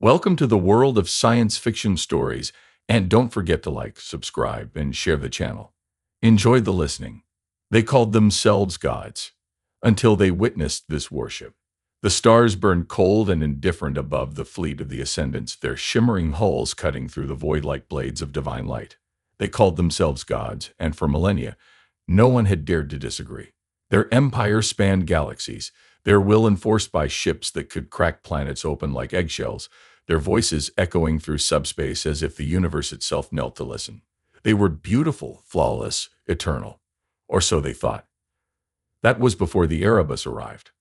Welcome to the world of science fiction stories, and don't forget to like, subscribe, and share the channel. Enjoy the listening. They called themselves gods until they witnessed this worship. The stars burned cold and indifferent above the fleet of the Ascendants, their shimmering hulls cutting through the void like blades of divine light. They called themselves gods, and for millennia, no one had dared to disagree. Their empire spanned galaxies, their will enforced by ships that could crack planets open like eggshells, their voices echoing through subspace as if the universe itself knelt to listen. They were beautiful, flawless, eternal. Or so they thought. That was before the Erebus arrived.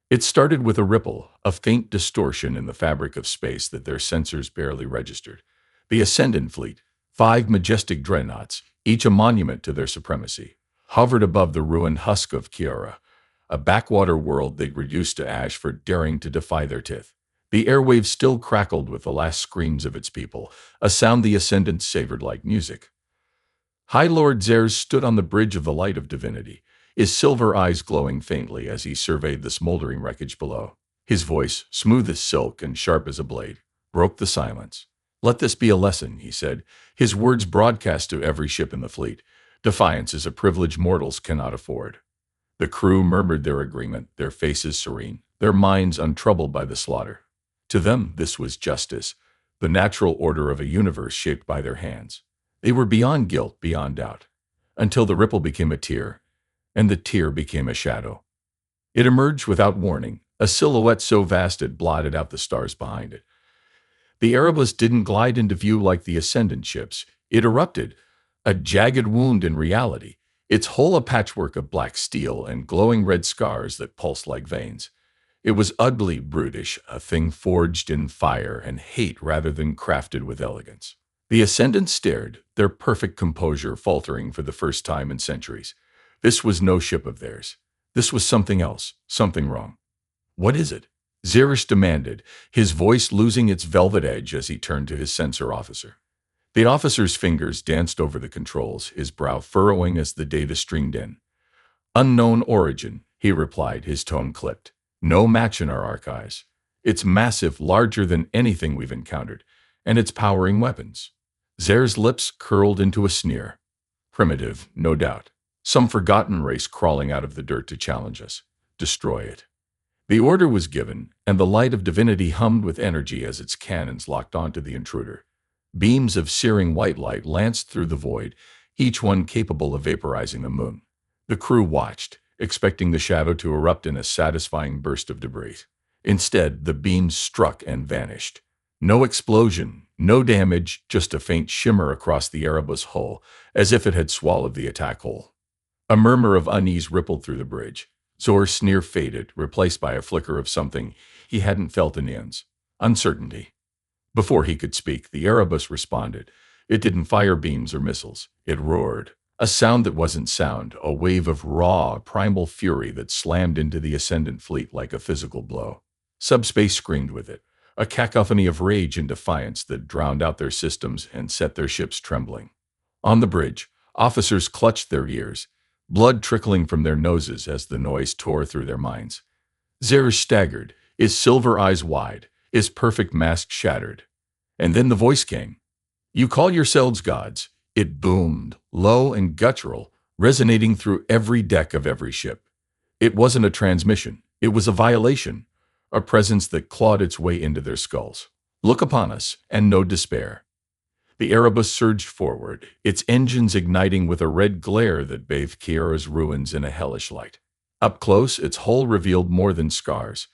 It started with a ripple, a faint distortion in the fabric of space that their sensors barely registered. The Ascendant fleet, 5 majestic dreadnoughts, each a monument to their supremacy, hovered above the ruined husk of Kiara, a backwater world they'd reduced to ash for daring to defy their Tith. The airwaves still crackled with the last screams of its people, a sound the Ascendant savored like music. High Lord Xeres stood on the bridge of the light of divinity, his silver eyes glowing faintly as he surveyed the smoldering wreckage below. His voice, smooth as silk and sharp as a blade, broke the silence. "Let this be a lesson," he said, his words broadcast to every ship in the fleet. "Defiance is a privilege mortals cannot afford." The crew murmured their agreement, their faces serene, their minds untroubled by the slaughter. To them, this was justice, the natural order of a universe shaped by their hands. They were beyond guilt, beyond doubt, until the ripple became a tear, and the tear became a shadow. It emerged without warning, a silhouette so vast it blotted out the stars behind it. The Erebus didn't glide into view like the Ascendant ships. It erupted, a jagged wound in reality, its hull a patchwork of black steel and glowing red scars that pulsed like veins. It was ugly, brutish, a thing forged in fire and hate rather than crafted with elegance. The Ascendants stared, their perfect composure faltering for the first time in centuries. This was no ship of theirs. This was something else, something wrong. "What is it?" Xeres demanded, his voice losing its velvet edge as he turned to his sensor officer. The officer's fingers danced over the controls, his brow furrowing as the data streamed in. "Unknown origin," he replied, his tone clipped. "No match in our archives. It's massive, larger than anything we've encountered, and it's powering weapons." Xeres' lips curled into a sneer. "Primitive, no doubt. Some forgotten race crawling out of the dirt to challenge us. Destroy it." The order was given, and the light of divinity hummed with energy as its cannons locked onto the intruder. Beams of searing white light lanced through the void, each one capable of vaporizing the moon. The crew watched, expecting the shadow to erupt in a satisfying burst of debris. Instead, the beams struck and vanished. No explosion, no damage, just a faint shimmer across the Erebus hull, as if it had swallowed the attack hull. A murmur of unease rippled through the bridge. Zor's sneer faded, replaced by a flicker of something he hadn't felt in eons: uncertainty. Before he could speak, the Erebus responded. It didn't fire beams or missiles. It roared. A sound that wasn't sound, a wave of raw, primal fury that slammed into the Ascendant fleet like a physical blow. Subspace screamed with it, a cacophony of rage and defiance that drowned out their systems and set their ships trembling. On the bridge, officers clutched their ears, blood trickling from their noses as the noise tore through their minds. Xeres staggered, his silver eyes wide, his perfect mask shattered. And then the voice came. "You call yourselves gods." It boomed, low and guttural, resonating through every deck of every ship. It wasn't a transmission. It was a violation, a presence that clawed its way into their skulls. "Look upon us, and no despair." The Erebus surged forward, its engines igniting with a red glare that bathed Kiara's ruins in a hellish light. Up close, its hull revealed more than scars.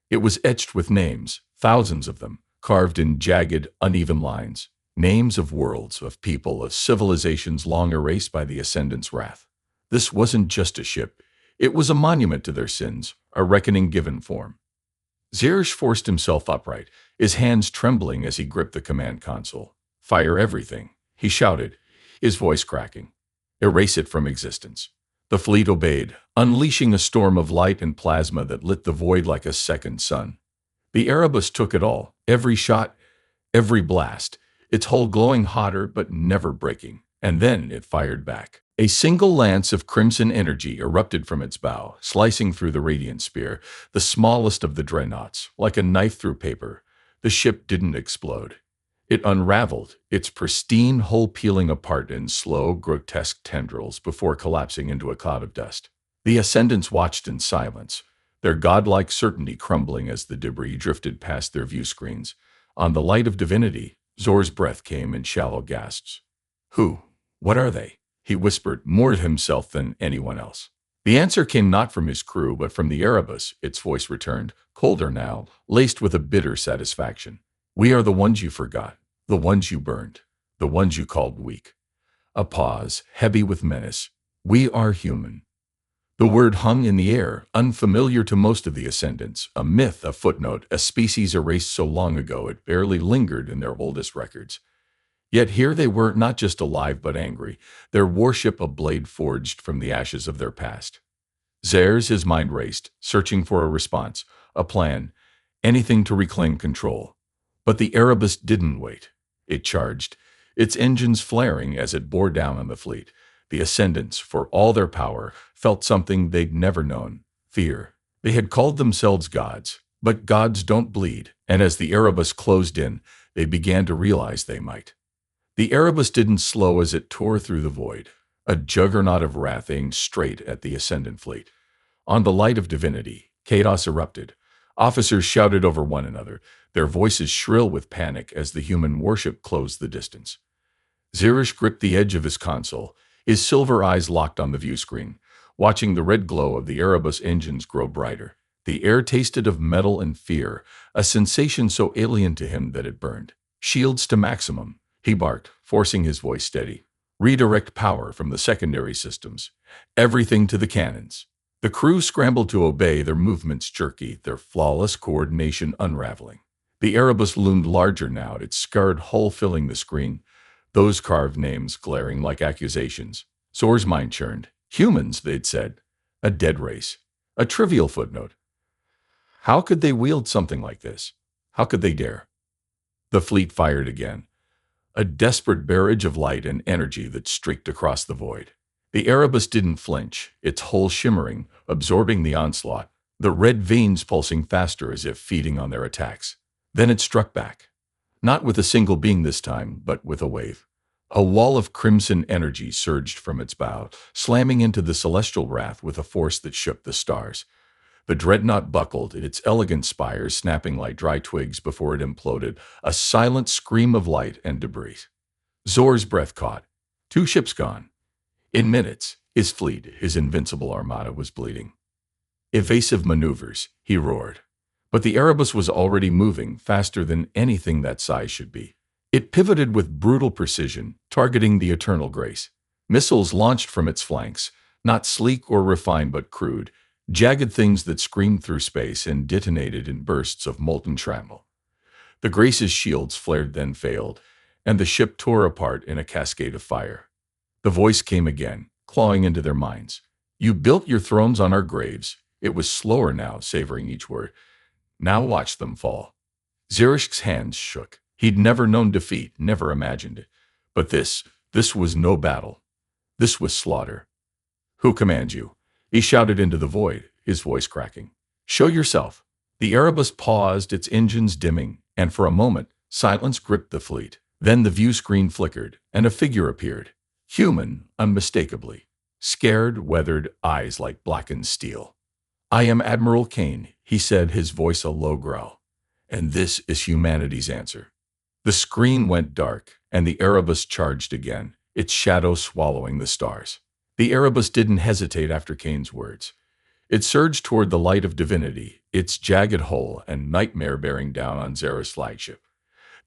It was etched with names, thousands of them, carved in jagged, uneven lines. Names of worlds, of people, of civilizations long erased by the Ascendant's wrath. This wasn't just a ship. It was a monument to their sins, a reckoning given form. Xeres forced himself upright, his hands trembling as he gripped the command console. "Fire everything," he shouted, his voice cracking. "Erase it from existence." The fleet obeyed, unleashing a storm of light and plasma that lit the void like a second sun. The Erebus took it all, every shot, every blast, its hull glowing hotter but never breaking, and then it fired back. A single lance of crimson energy erupted from its bow, slicing through the radiant spear, the smallest of the dreadnoughts, like a knife through paper. The ship didn't explode. It unraveled, its pristine hull peeling apart in slow, grotesque tendrils before collapsing into a cloud of dust. The ascendants watched in silence, their godlike certainty crumbling as the debris drifted past their view screens. On the light of divinity, Zor's breath came in shallow gasps. Who? What are they? He whispered, more to himself than anyone else. The answer came not from his crew, but from the Erebus. Its voice returned, colder now, laced with a bitter satisfaction. We are the ones you forgot, the ones you burned, the ones you called weak. A pause, heavy with menace. We are human. The word hung in the air, unfamiliar to most of the ascendants, a myth, a footnote, a species erased so long ago it barely lingered in their oldest records. Yet here they were, not just alive but angry, their warship a blade forged from the ashes of their past. Zer's, his mind raced, searching for a response, a plan, anything to reclaim control. But the Erebus didn't wait. It charged, its engines flaring as it bore down on the fleet. The ascendants, for all their power, felt something they'd never known, fear. They had called themselves gods, but gods don't bleed, and as the Erebus closed in, they began to realize they might. The Erebus didn't slow as it tore through the void, a juggernaut of wrath aimed straight at the ascendant fleet. On the light of divinity, chaos erupted. Officers shouted over one another, their voices shrill with panic as the human warship closed the distance. Zirish gripped the edge of his console, his silver eyes locked on the view screen, watching the red glow of the Erebus engines grow brighter. The air tasted of metal and fear, a sensation so alien to him that it burned. Shields to maximum, he barked, forcing his voice steady. Redirect power from the secondary systems. Everything to the cannons. The crew scrambled to obey, their movements jerky, their flawless coordination unraveling. The Erebus loomed larger now, its scarred hull filling the screen, those carved names glaring like accusations. Zor's mind churned. Humans, they'd said. A dead race. A trivial footnote. How could they wield something like this? How could they dare? The fleet fired again. A desperate barrage of light and energy that streaked across the void. The Erebus didn't flinch, its hull shimmering, absorbing the onslaught, the red veins pulsing faster as if feeding on their attacks. Then it struck back. Not with a single beam this time, but with a wave. A wall of crimson energy surged from its bow, slamming into the celestial wrath with a force that shook the stars. The dreadnought buckled, its elegant spires snapping like dry twigs before it imploded, a silent scream of light and debris. Zor's breath caught. 2 ships gone. In minutes, his fleet, his invincible armada, was bleeding. Evasive maneuvers, he roared. But the Erebus was already moving, faster than anything that size should be. It pivoted with brutal precision, targeting the Eternal Grace. Missiles launched from its flanks, not sleek or refined but crude, jagged things that screamed through space and detonated in bursts of molten shrapnel. The Grace's shields flared then failed, and the ship tore apart in a cascade of fire. The voice came again, clawing into their minds. You built your thrones on our graves. It was slower now, savoring each word. Now watch them fall. Zirish's hands shook. He'd never known defeat, never imagined it. But this was no battle. This was slaughter. Who commands you? He shouted into the void, his voice cracking. Show yourself. The Erebus paused, its engines dimming, and for a moment, silence gripped the fleet. Then the view screen flickered, and a figure appeared. Human, unmistakably. Scared, weathered, eyes like blackened steel. I am Admiral Kane, he said, his voice a low growl. And this is humanity's answer. The screen went dark, and the Erebus charged again, its shadow swallowing the stars. The Erebus didn't hesitate after Kane's words. It surged toward the light of divinity, its jagged hull and nightmare bearing down on Zera's flagship.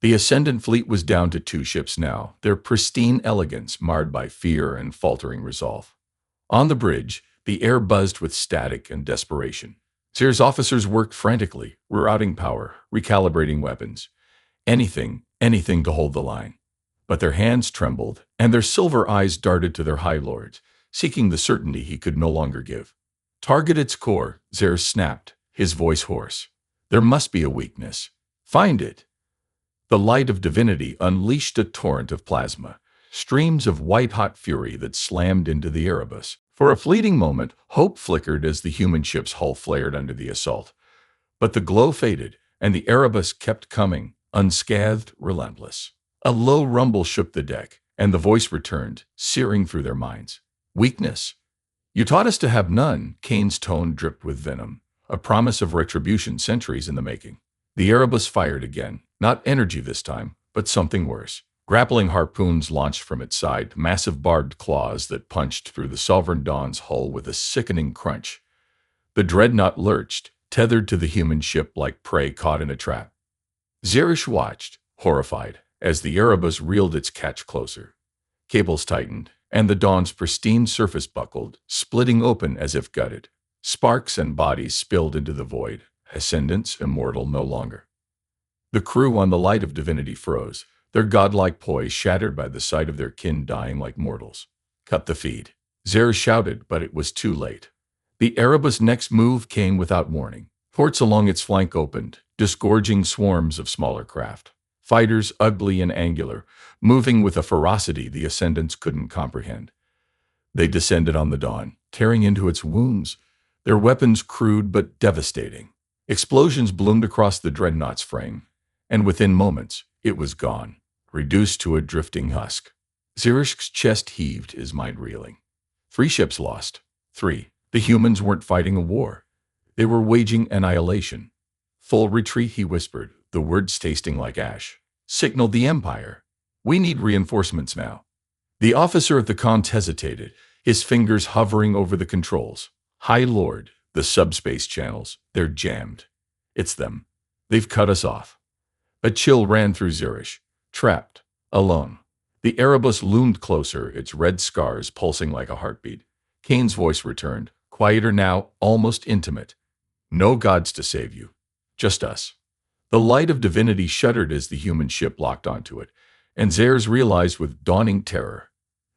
The Ascendant fleet was down to 2 ships now, their pristine elegance marred by fear and faltering resolve. On the bridge, the air buzzed with static and desperation. Zera's officers worked frantically, rerouting power, recalibrating weapons. Anything to hold the line. But their hands trembled, and their silver eyes darted to their high lords, seeking the certainty he could no longer give. Target its core, Zera snapped, his voice hoarse. There must be a weakness. Find it. The light of divinity unleashed a torrent of plasma, streams of white-hot fury that slammed into the Erebus. For a fleeting moment, hope flickered as the human ship's hull flared under the assault. But the glow faded, and the Erebus kept coming, unscathed, relentless. A low rumble shook the deck, and the voice returned, searing through their minds. Weakness. You taught us to have none. Kane's tone dripped with venom, a promise of retribution centuries in the making. The Erebus fired again, not energy this time, but something worse. Grappling harpoons launched from its side, massive barbed claws that punched through the Sovereign Dawn's hull with a sickening crunch. The dreadnought lurched, tethered to the human ship like prey caught in a trap. Zerish watched, horrified, as the Erebus reeled its catch closer. Cables tightened, and the Dawn's pristine surface buckled, splitting open as if gutted. Sparks and bodies spilled into the void, ascendants immortal no longer. The crew on the Light of Divinity froze, their godlike poise shattered by the sight of their kin dying like mortals. Cut the feed. Zerish shouted, but it was too late. The Erebus' next move came without warning. Ports along its flank opened, disgorging swarms of smaller craft. Fighters, ugly and angular, moving with a ferocity the Ascendants couldn't comprehend. They descended on the Dawn, tearing into its wombs, their weapons crude but devastating. Explosions bloomed across the dreadnought's frame, and within moments, it was gone, reduced to a drifting husk. Zerish's chest heaved, his mind reeling. 3 ships lost. 3. The humans weren't fighting a war. They were waging annihilation. Full retreat, he whispered, the words tasting like ash. Signal the Empire. We need reinforcements now. The officer of the comms hesitated, his fingers hovering over the controls. High Lord, the subspace channels, they're jammed. It's them. They've cut us off. A chill ran through Zerish. Trapped. Alone. The Erebus loomed closer, its red scars pulsing like a heartbeat. Kane's voice returned, quieter now, almost intimate. No gods to save you. Just us. The Light of Divinity shuddered as the human ship locked onto it, and Zerish realized with dawning terror.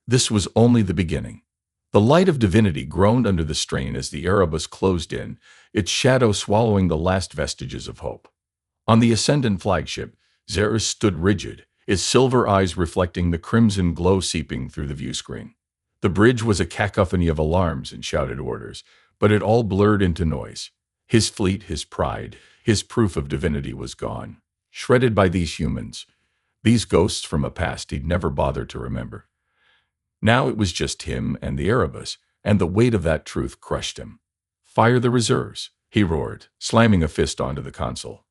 This was only the beginning. The Light of Divinity groaned under the strain as the Erebus closed in, its shadow swallowing the last vestiges of hope. On the Ascendant flagship, Zerish stood rigid, his silver eyes reflecting the crimson glow seeping through the view screen. The bridge was a cacophony of alarms and shouted orders, but it all blurred into noise. His fleet, his pride, his proof of divinity was gone, shredded by these humans, these ghosts from a past he'd never bothered to remember. Now it was just him and the Erebus, and the weight of that truth crushed him. Fire the reserves, he roared, slamming a fist onto the console.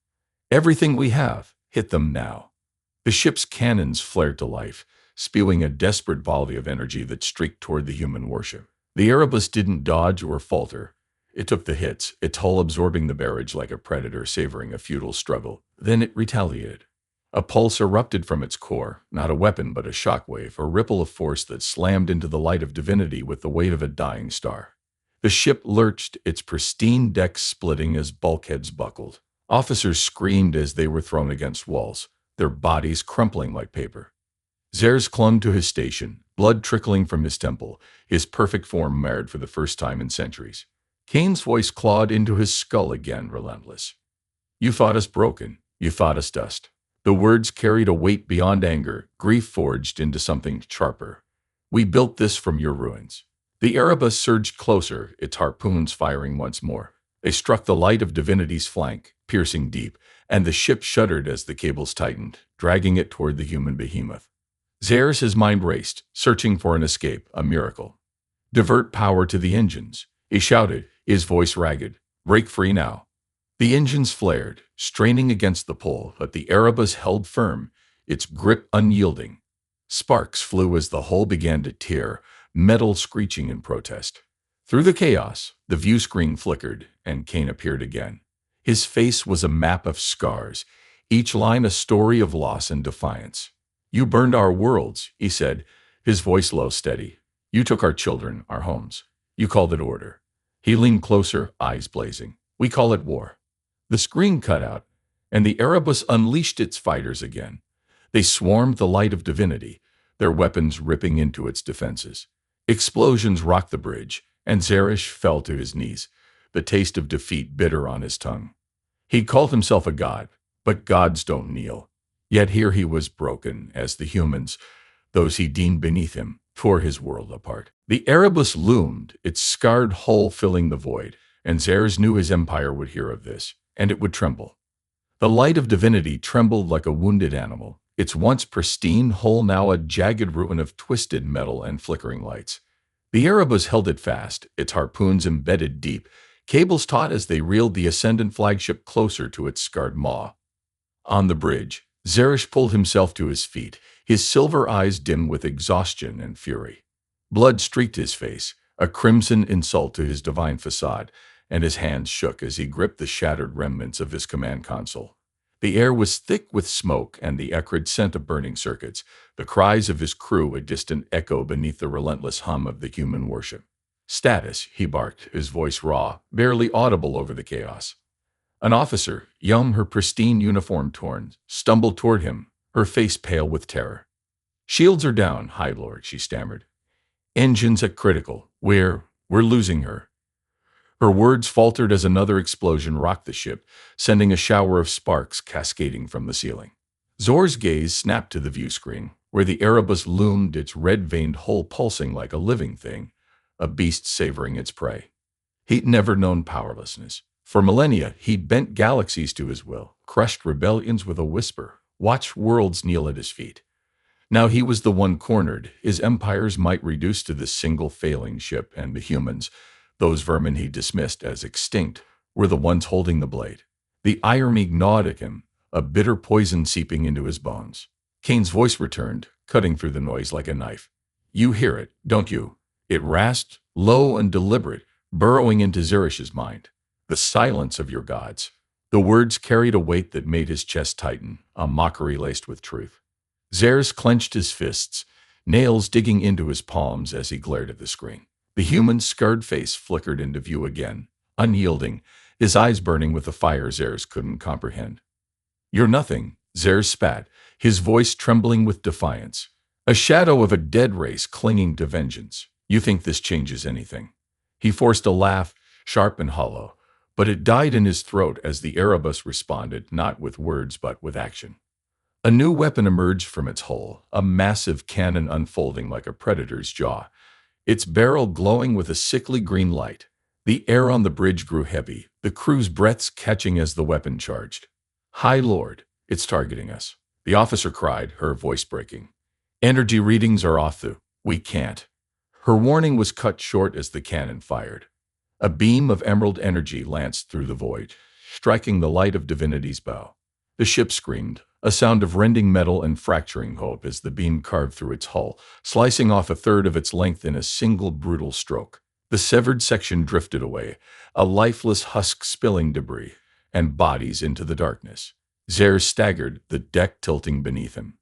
Everything we have, hit them now. The ship's cannons flared to life, spewing a desperate volley of energy that streaked toward the human warship. The Erebus didn't dodge or falter. It took the hits, its hull absorbing the barrage like a predator savoring a futile struggle. Then it retaliated. A pulse erupted from its core, not a weapon but a shockwave, a ripple of force that slammed into the Light of Divinity with the weight of a dying star. The ship lurched, its pristine decks splitting as bulkheads buckled. Officers screamed as they were thrown against walls, their bodies crumpling like paper. Zerish clung to his station, blood trickling from his temple, his perfect form marred for the first time in centuries. Kane's voice clawed into his skull again, relentless. You thought us broken. You thought us dust. The words carried a weight beyond anger, grief forged into something sharper. We built this from your ruins. The Erebus surged closer, its harpoons firing once more. They struck the Light of Divinity's flank, piercing deep, and the ship shuddered as the cables tightened, dragging it toward the human behemoth. Zerish's mind raced, searching for an escape, a miracle. Divert power to the engines, he shouted, his voice ragged. Break free now. The engines flared, straining against the pull, but the Erebus held firm, its grip unyielding. Sparks flew as the hull began to tear, metal screeching in protest. Through the chaos, the view screen flickered, and Kane appeared again. His face was a map of scars, each line a story of loss and defiance. You burned our worlds, he said, his voice low, steady. You took our children, our homes. You called it order. He leaned closer, eyes blazing. We call it war. The screen cut out, and the Erebus unleashed its fighters again. They swarmed the Light of Divinity, their weapons ripping into its defenses. Explosions rocked the bridge, and Zerish fell to his knees, the taste of defeat bitter on his tongue. He called himself a god, but gods don't kneel. Yet here he was broken, as the humans, those he deemed beneath him, tore his world apart. The Erebus loomed, its scarred hull filling the void, and Zerish knew his empire would hear of this, and it would tremble. The light of divinity trembled like a wounded animal, its once pristine hull now a jagged ruin of twisted metal and flickering lights. The Erebus held it fast, its harpoons embedded deep, cables taut as they reeled the ascendant flagship closer to its scarred maw. On the bridge, Zerish pulled himself to his feet, his silver eyes dim with exhaustion and fury. Blood streaked his face, a crimson insult to his divine facade, and his hands shook as he gripped the shattered remnants of his command console. The air was thick with smoke and the acrid scent of burning circuits, the cries of his crew a distant echo beneath the relentless hum of the human warship. "Status," he barked, his voice raw, barely audible over the chaos. An officer, Yum, her pristine uniform torn, stumbled toward him, her face pale with terror. "Shields are down, High Lord," she stammered. "Engines at critical. We're losing her." Her words faltered as another explosion rocked the ship, sending a shower of sparks cascading from the ceiling. Zor's gaze snapped to the view screen, where the Erebus loomed, its red-veined hull pulsing like a living thing, a beast savoring its prey. He'd never known powerlessness. For millennia, he'd bent galaxies to his will, crushed rebellions with a whisper, watched worlds kneel at his feet. Now he was the one cornered, his empire's might reduced to this single failing ship, and the humans, those vermin he dismissed as extinct, were the ones holding the blade. The irony gnawed at him, a bitter poison seeping into his bones. Kane's voice returned, cutting through the noise like a knife. "You hear it, don't you?" It rasped, low and deliberate, burrowing into Zerish's mind. "The silence of your gods." The words carried a weight that made his chest tighten, a mockery laced with truth. Zerish clenched his fists, nails digging into his palms as he glared at the screen. The human's scarred face flickered into view again, unyielding, his eyes burning with a fire Zerish couldn't comprehend. "You're nothing," Zerish spat, his voice trembling with defiance. "A shadow of a dead race clinging to vengeance. You think this changes anything?" He forced a laugh, sharp and hollow, but it died in his throat as the Erebus responded, not with words but with action. A new weapon emerged from its hull, a massive cannon unfolding like a predator's jaw, its barrel glowing with a sickly green light. The air on the bridge grew heavy, the crew's breaths catching as the weapon charged. "High Lord, it's targeting us," the officer cried, her voice breaking. "Energy readings are off we can't." Her warning was cut short as the cannon fired. A beam of emerald energy lanced through the void, striking the light of divinity's bow. The ship screamed, a sound of rending metal and fracturing hope as the beam carved through its hull, slicing off a third of its length in a single brutal stroke. The severed section drifted away, a lifeless husk spilling debris and bodies into the darkness. Zer staggered, the deck tilting beneath him.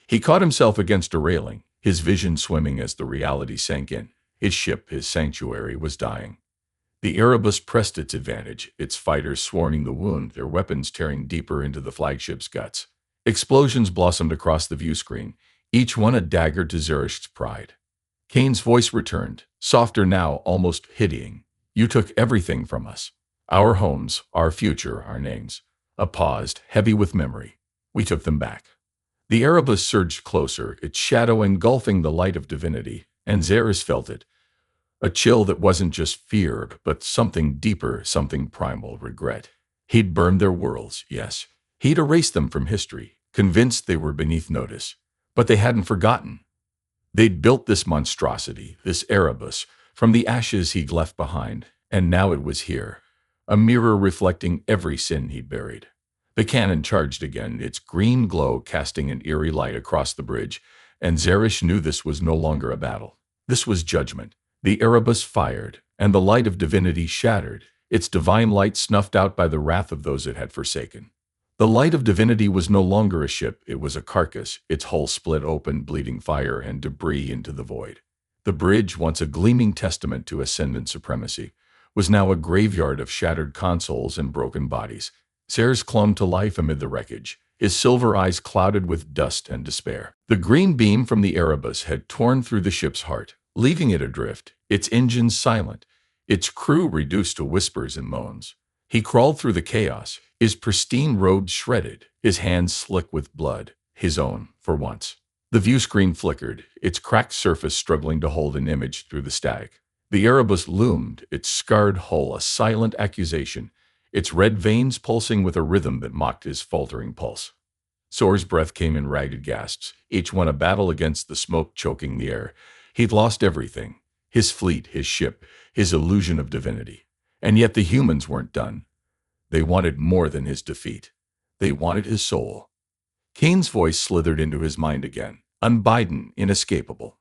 He caught himself against a railing, his vision swimming as the reality sank in. His ship, his sanctuary, was dying. The Erebus pressed its advantage, its fighters swarming the wound, their weapons tearing deeper into the flagship's guts. Explosions blossomed across the view screen, each one a dagger to Zerish's pride. Kane's voice returned, softer now, almost pitying. "You took everything from us. Our homes, our future, our names." A pause, heavy with memory. "We took them back." The Erebus surged closer, its shadow engulfing the light of divinity, and Zerish felt it. A chill that wasn't just fear, but something deeper, something primal, regret. He'd burned their worlds, yes. He'd erased them from history, convinced they were beneath notice. But they hadn't forgotten. They'd built this monstrosity, this Erebus, from the ashes he'd left behind, and now it was here, a mirror reflecting every sin he'd buried. The cannon charged again, its green glow casting an eerie light across the bridge, and Zerish knew this was no longer a battle. This was judgment. The Erebus fired, and the light of divinity shattered, its divine light snuffed out by the wrath of those it had forsaken. The light of divinity was no longer a ship, it was a carcass, its hull split open, bleeding fire and debris into the void. The bridge, once a gleaming testament to ascendant supremacy, was now a graveyard of shattered consoles and broken bodies. Zerish clung to life amid the wreckage, his silver eyes clouded with dust and despair. The green beam from the Erebus had torn through the ship's heart, leaving it adrift, its engines silent, its crew reduced to whispers and moans. He crawled through the chaos, his pristine robes shredded, his hands slick with blood, his own, for once. The view screen flickered, its cracked surface struggling to hold an image through the static. The Erebus loomed, its scarred hull a silent accusation, its red veins pulsing with a rhythm that mocked his faltering pulse. Soar's breath came in ragged gasps, each one a battle against the smoke choking the air. He'd lost everything: his fleet, his ship, his illusion of divinity. And yet the humans weren't done. They wanted more than his defeat. They wanted his soul. Kane's voice slithered into his mind again, unbidden, inescapable.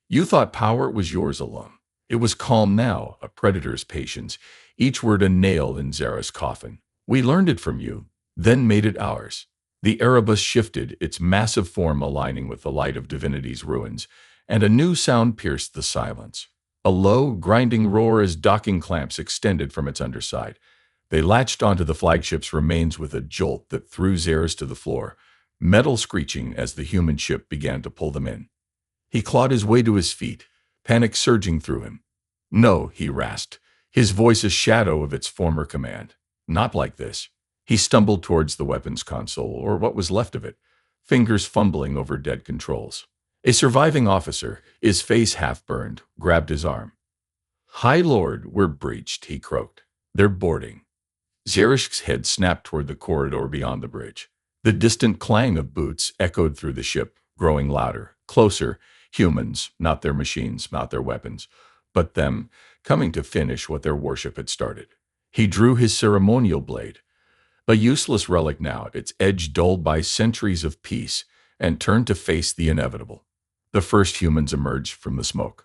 You thought power was yours alone. It was calm now, a predator's patience, each word a nail in Zara's coffin. We learned it from you, then made it ours. The Erebus shifted, its massive form aligning with the light of divinity's ruins, and a new sound pierced the silence. A low, grinding roar as docking clamps extended from its underside. They latched onto the flagship's remains with a jolt that threw Zares to the floor, metal screeching as the human ship began to pull them in. He clawed his way to his feet, panic surging through him. No, he rasped, his voice a shadow of its former command. Not like this. He stumbled towards the weapons console, or what was left of it, fingers fumbling over dead controls. A surviving officer, his face half-burned, grabbed his arm. High Lord, we're breached, he croaked. They're boarding. Zarish's head snapped toward the corridor beyond the bridge. The distant clang of boots echoed through the ship, growing louder, closer. Humans, not their machines, not their weapons, but them, coming to finish what their warship had started. He drew his ceremonial blade, a useless relic now, its edge dulled by centuries of peace, and turned to face the inevitable. The first humans emerged from the smoke.